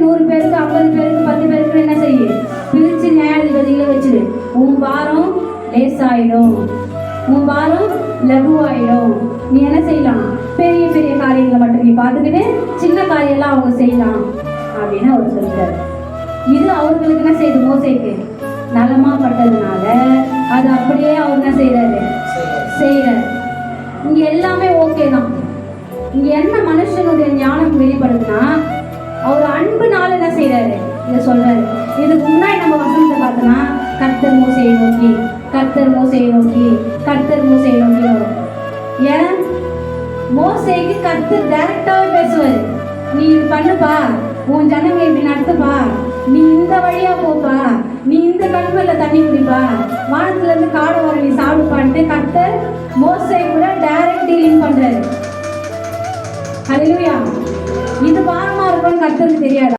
100 பேருக்கு 50 பேருக்கு 10 பேருக்கு என்ன செய்ய பிரிச்சு நியாயாதிபதிகளை வச்சிரு. உன் பாரம் லேசாயிடும், உன் பாரம் லகுவாயிடும். நீ என்ன செய்யலாம், பெரிய பெரிய காரியங்களை மட்டும் நீ பார்த்துக்கிட்டு சின்ன காரியெல்லாம் அவங்க செய்யலாம் அப்படின்னு அவர் சொல்லிட்டார். இது அவர்களுக்கு என்ன செய்யுது, மோசேக்கு நலமா பட்டதுனால அது அப்படியே அவர் என்ன செய்யறாரு, செய்யறாரு. இங்க எல்லாமே ஓகே தான். இங்க என்ன மனுஷனுடைய ஞானம் வெளிப்படுதுன்னா அவர் அன்புனால என்ன செய்யறாரு, இதை சொல்றாரு. இதுக்கு முன்னாடி நம்ம வசனத்தை பார்த்தோம்னா கர்த்தர் மோசேயை நோக்கி, கர்த்தர் மோசேயை நோக்கி, கர்த்தர் மோசேயை நோக்கி வரும். ஏன் மோசேக்கு கர்த்தர் டைரக்டாவே பேசுவாரு. நீ இது பண்ணுப்பா, உன் ஜனங்க இப்படி நடத்துப்பா, நீ இந்த வழியா போப்பா, நீ இந்த கண்மல்ல தண்ணி குடிப்பா, வானத்துல இருந்து காடு வர நீ சாப்பிடுப்பான்ட்டு கர்த்தர் மோசே கூட டைரக்ட் டீலிங் பண்றாரு. ஹல்லேலூயா. இது பாரமா இருக்கும்னு கர்த்தருக்கு தெரியாது.